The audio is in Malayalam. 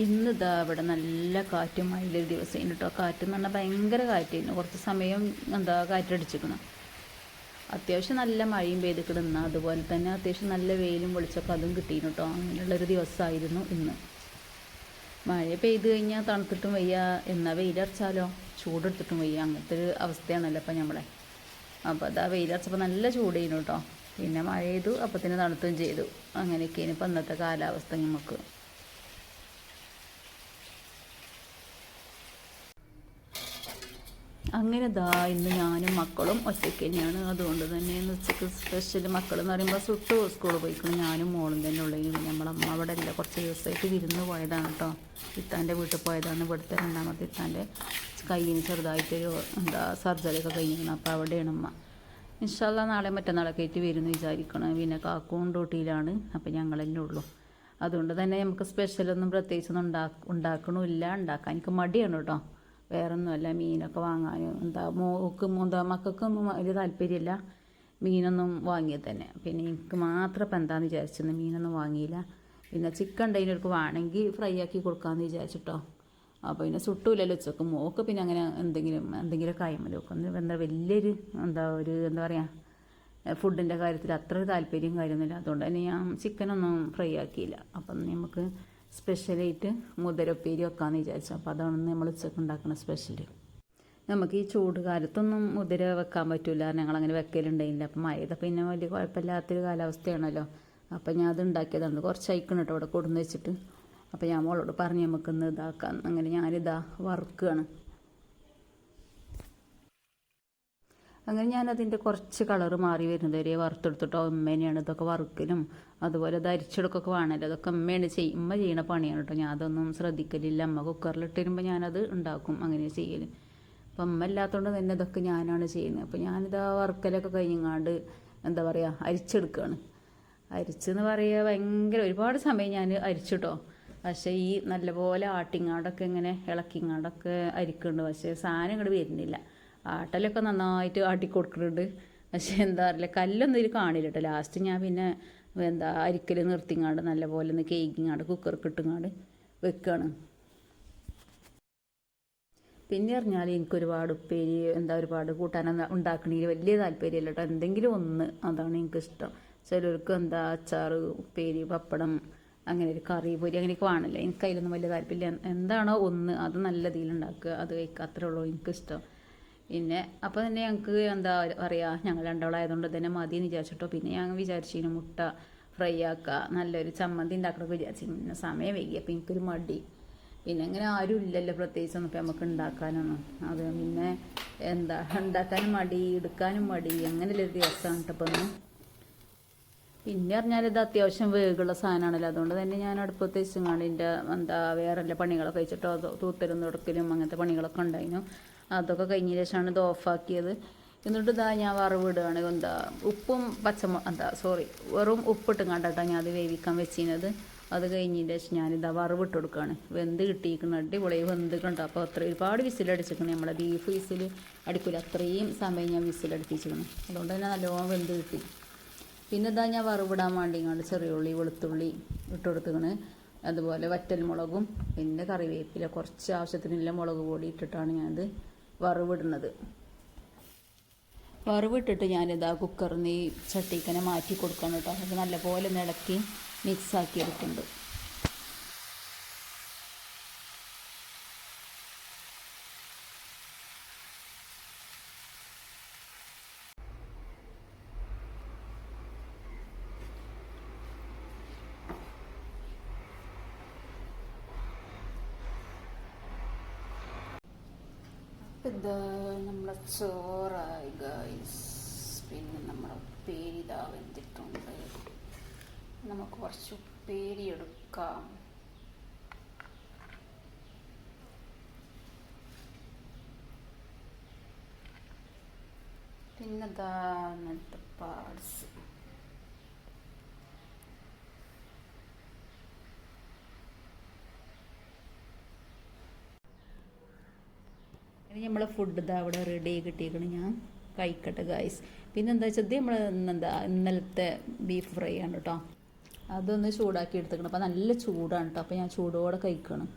ഇന്ന് ഇതാ ഇവിടെ നല്ല കാറ്റും മഴയൊരു ദിവസം കേട്ടോ. കാറ്റെന്ന് പറഞ്ഞാൽ ഭയങ്കര കാറ്റായിരുന്നു. കുറച്ച് സമയം കാറ്റടിച്ചിരിക്കണം. അത്യാവശ്യം നല്ല മഴയും പെയ്തിക്കിടുന്ന, അതുപോലെ തന്നെ അത്യാവശ്യം നല്ല വെയിലും വെളിച്ചൊക്കെ അതും കിട്ടിയിരുന്നു കേട്ടോ. അങ്ങനെയുള്ളൊരു ദിവസമായിരുന്നു ഇന്ന്. മഴ പെയ്ത് കഴിഞ്ഞാൽ തണുത്തിട്ടും വയ്യ, എന്നാൽ വെയിലറച്ചാലോ ചൂടെടുത്തിട്ടും വയ്യ. അങ്ങനത്തെ ഒരു അവസ്ഥയാണല്ലോ അപ്പം നമ്മളെ. അപ്പോൾ അതാ വെയിലറച്ചപ്പോൾ നല്ല ചൂടായിരുന്നു കേട്ടോ. പിന്നെ മഴ ചെയ്തു, അപ്പത്തിന് തണുത്തും ചെയ്തു. അങ്ങനെയൊക്കെയാണ് ഇപ്പം ഇന്നത്തെ കാലാവസ്ഥ നമുക്ക്. അങ്ങനെ ഇന്ന് ഞാനും മക്കളും ഒറ്റയ്ക്ക് തന്നെയാണ്. അതുകൊണ്ട് തന്നെ ഇന്ന് ഉച്ചയ്ക്ക് സ്പെഷ്യൽ മക്കളെന്ന് പറയുമ്പോൾ സുട്ടു സ്കൂളിൽ പോയിക്കണം. ഞാനും മോളും തന്നെ ഉള്ളതിന് നമ്മളമ്മ അവിടെ ഇല്ല, കുറച്ച് ദിവസമായിട്ട് വിരുന്ന് പോയതാണ് കേട്ടോ. ഇത്താൻ്റെ വീട്ടിൽ പോയതാണ്. ഇവിടുത്തെ രണ്ടാമത്തെ ഇത്താൻ്റെ കയ്യിന് ചെറുതായിട്ടൊരു സർജറി ഒക്കെ കഴിഞ്ഞിരിക്കണം. അപ്പോൾ അവിടെയാണ് അമ്മ. ഇൻഷാ അല്ലാഹ് നാളെ മറ്റന്നാളൊക്കെ ആയിട്ട് വരുമെന്ന് വിചാരിക്കണം. പിന്നെ കാക്കും ഡ്യൂട്ടിയിലാണ്, അപ്പോൾ ഞങ്ങൾ തന്നെ ഉള്ളൂ. അതുകൊണ്ട് തന്നെ നമുക്ക് സ്പെഷ്യലൊന്നും പ്രത്യേകിച്ചൊന്നും ഉണ്ടാക്കണമില്ല. ഉണ്ടാക്കാൻ എനിക്ക് മടിയാണ് കേട്ടോ. വേറൊന്നുമല്ല, മീനൊക്കെ വാങ്ങാനും മക്കൾക്കൊന്നും വലിയ താല്പര്യമില്ല മീനൊന്നും വാങ്ങിയത് തന്നെ. പിന്നെ എനിക്ക് മാത്രം ഇപ്പം എന്താണെന്ന് വിചാരിച്ചെന്ന് മീനൊന്നും വാങ്ങിയില്ല. പിന്നെ ചിക്കൻ ഉണ്ടെങ്കിൽ വേണമെങ്കിൽ ഫ്രൈ ആക്കി കൊടുക്കാമെന്ന് വിചാരിച്ചിട്ടോ. അപ്പോൾ പിന്നെ സുട്ടൂലല്ലോ ഉച്ചക്ക്. മോക്ക് പിന്നെ അങ്ങനെ എന്തെങ്കിലും കായമല്ലോ വെക്കും. വലിയൊരു എന്താ പറയുക, ഫുഡിൻ്റെ കാര്യത്തിൽ അത്ര താല്പര്യം കാര്യമൊന്നുമില്ല. അതുകൊണ്ട് തന്നെ ഞാൻ ചിക്കനൊന്നും ഫ്രൈ ആക്കിയില്ല. അപ്പം നമുക്ക് സ്പെഷ്യലായിട്ട് മുതിരപ്പേരി വെക്കാമെന്ന് വിചാരിച്ചു. അപ്പോൾ അതാണ് നമ്മൾ ഉച്ചക്ക് ഉണ്ടാക്കുന്ന സ്പെഷ്യൽ. നമുക്ക് ഈ ചൂട് കാലത്തൊന്നും മുതിര വെക്കാൻ പറ്റില്ല, ഞങ്ങളങ്ങനെ വെക്കലുണ്ടായില്ല. അപ്പം മഴ പിന്നെ വലിയ കുഴപ്പമില്ലാത്തൊരു കാലാവസ്ഥയാണല്ലോ. അപ്പം ഞാൻ അത് ഉണ്ടാക്കിയതാണ്. കുറച്ച് അയക്കണം കേട്ടോ ഇവിടെ കൊടുന്ന് വെച്ചിട്ട്. അപ്പോൾ ഞാൻ മോളോട് പറഞ്ഞ് നമുക്കിന്ന് ഇതാക്കാം. അങ്ങനെ ഞാനിതാ വറുക്കുകയാണ്. അങ്ങനെ ഞാനതിൻ്റെ കുറച്ച് കളറ് മാറി വരുന്നത് വരെ വറുത്തെടുത്തിട്ടോ. ഉമ്മേനെയാണ് ഇതൊക്കെ വറുക്കലും അതുപോലെ ഇത് അരിച്ചെടുക്കൊക്കെ വേണമല്ലോ. അതൊക്കെ ഉമ്മയാണ് ഉമ്മ ചെയ്യണ പണിയാണ് കേട്ടോ. ഞാൻ അതൊന്നും ശ്രദ്ധിക്കലില്ല. അമ്മ കുക്കറിലിട്ടിരുമ്പോൾ ഞാനത് ഉണ്ടാക്കും, അങ്ങനെ ചെയ്യൽ. അപ്പം അമ്മ ഇല്ലാത്തതുകൊണ്ട് തന്നെ ഇതൊക്കെ ഞാനാണ് ചെയ്യുന്നത്. അപ്പോൾ ഞാനിതാ വറുക്കലൊക്കെ കഴിഞ്ഞങ്ങാണ്ട് എന്താ പറയുക, അരിച്ചെടുക്കുകയാണ്. അരിച്ചെന്ന് പറയുക ഭയങ്കര ഒരുപാട് സമയം ഞാൻ അരിച്ചിട്ടോ. പക്ഷേ ഈ നല്ലപോലെ ആട്ടിങ്ങാടൊക്കെ ഇങ്ങനെ ഇളക്കിങ്ങാടൊക്കെ അരിക്കുന്നുണ്ട്. പക്ഷേ സാധനം ഇങ്ങോട്ട് വരുന്നില്ല. ആട്ടലൊക്കെ നന്നായിട്ട് ആട്ടി കൊടുക്കുന്നുണ്ട്. പക്ഷേ എന്താ അറിയില്ല, കല്ലൊന്നും ഇതിൽ കാണില്ല കേട്ടോ. ലാസ്റ്റ് ഞാൻ പിന്നെ അരിക്കൽ നിർത്തിങ്ങാണ്ട് നല്ലപോലെ ഒന്ന് കേക്കിങ്ങാണ്ട് കുക്കർക്ക് ഇട്ടുങ്ങാണ്ട് വെക്കുകയാണ്. പിന്നെ പറഞ്ഞാൽ എനിക്കൊരുപാട് ഉപ്പേരി ഒരുപാട് കൂട്ടാൻ ഉണ്ടാക്കണമെങ്കിൽ വലിയ താല്പര്യമില്ല കേട്ടോ. എന്തെങ്കിലും ഒന്ന്, അതാണ് എനിക്കിഷ്ടം. ചിലർക്ക് അച്ചാർ, ഉപ്പേരി, പപ്പടം, അങ്ങനെ ഒരു കറി പൊരി അങ്ങനെയൊക്കെ വേണമല്ലോ. എനിക്ക് അതിലൊന്നും വലിയ താല്പര്യമില്ല. എന്താണോ ഒന്ന് അത് നല്ല രീതിയിലുണ്ടാക്കുക, അത് കഴിക്കുക, അത്രേ ഉള്ളൂ എനിക്കിഷ്ടം. പിന്നെ അപ്പോൾ തന്നെ ഞങ്ങൾക്ക് പറയുക, ഞങ്ങൾ രണ്ടാളായതുകൊണ്ട് തന്നെ മതി എന്ന് വിചാരിച്ചിട്ടോ. പിന്നെ ഞാൻ വിചാരിച്ചിരുന്നു മുട്ട ഫ്രൈ ആക്കുക, നല്ലൊരു ചമ്മന്തി ഉണ്ടാക്കണമൊക്കെ വിചാരിച്ചിരുന്നു. പിന്നെ സമയം വൈകി, അപ്പോൾ എനിക്കൊരു മടി. പിന്നെ അങ്ങനെ ആരും ഇല്ലല്ലോ പ്രത്യേകിച്ചൊന്നും ഇപ്പം നമുക്ക് ഉണ്ടാക്കാനൊന്നും. അത് പിന്നെ ഉണ്ടാക്കാനും മടി, എടുക്കാനും മടി, അങ്ങനെയുള്ളൊരു ദിവസമാണ് കേട്ടോ ഇപ്പം ഒന്ന്. പിന്നെ പറഞ്ഞാൽ ഇത് അത്യാവശ്യം വേഗമുള്ള സാധനമാണല്ലോ. അതുകൊണ്ട് തന്നെ ഞാൻ അടുപ്പത്ത് വെച്ചങ്ങാണ്ട് ഇതിൻ്റെ വേറെ പണികളൊക്കെ വെച്ചിട്ടോ, തൂത്തലും തുടക്കലും അങ്ങനത്തെ പണികളൊക്കെ ഉണ്ടായിരുന്നു. അതൊക്കെ കഴിഞ്ഞ ശേഷമാണ് ഇത് ഓഫാക്കിയത്. എന്നിട്ട് ഞാൻ വറവിടുകയാണ്. ഉപ്പും വെറും ഉപ്പിട്ടും കണ്ടാട്ടോ ഞാൻ അത് വേവിക്കാൻ വെച്ചിരുന്നത്. അത് കഴിഞ്ഞതിൻ്റെ ശേഷം ഞാനിതാ വറവിട്ട് കൊടുക്കുകയാണ്. വെന്ത് കിട്ടിയിരിക്കണം, അടിപൊളി വെന്ത് കണ്ടോ. അപ്പോൾ ഒരുപാട് വിസിലടിച്ചിരിക്കണം. നമ്മളെ ബീഫ് വിസിൽ അടിക്കില്ല, അത്രയും സമയം ഞാൻ വിസിലടുപ്പിച്ചിരിക്കണം. അതുകൊണ്ട് തന്നെ നല്ലോണം വെന്ത് കിട്ടി. പിന്നെ ഞാൻ വറവിടാൻ വേണ്ടിങ്ങാണ്ട് ചെറിയ ഉള്ളി വെളുത്തുള്ളി ഇട്ട് കൊടുത്തിക്കണ്. അതുപോലെ വറ്റൽമുളകും പിന്നെ കറിവേപ്പില, കുറച്ച് ആവശ്യത്തിനുള്ള മുളക് പൊടി ഇട്ടിട്ടാണ് ഞാനത് വറവിടുന്നത്. വറവിട്ടിട്ട് ഞാനിതാ കുക്കറിൽ നിന്ന് ഈ ചട്ടിക്കനെ മാറ്റി കൊടുക്കണം കേട്ടോ. അത് നല്ലപോലെ ഇളക്കി മിക്സാക്കി എടുക്കുന്നുണ്ട്. ഇത് നമ്മളെ ചോറായി ഗൈസ്. പിന്നെ നമ്മളെ ഉപ്പേരി ഇതാ വെന്തിട്ടുണ്ട്. നമുക്ക് കുറച്ച് ഉപ്പേരി എടുക്കാം. പിന്നെ അങ്ങനത്തെ പാർട്സ്. ഇനി നമ്മളെ ഫുഡ് അവിടെ റെഡി ആയി കിട്ടിയേക്കണം. ഞാൻ കഴിക്കട്ടെ ഗൈസ്. പിന്നെ വെച്ചാൽ നമ്മൾ ഇന്നലത്തെ ബീഫ് ഫ്രൈ ആണ് കേട്ടോ. അതൊന്ന് ചൂടാക്കി എടുത്തേക്കണം. അപ്പം നല്ല ചൂടാണ് കേട്ടോ. അപ്പം ഞാൻ ചൂടോടെ കഴിക്കണം.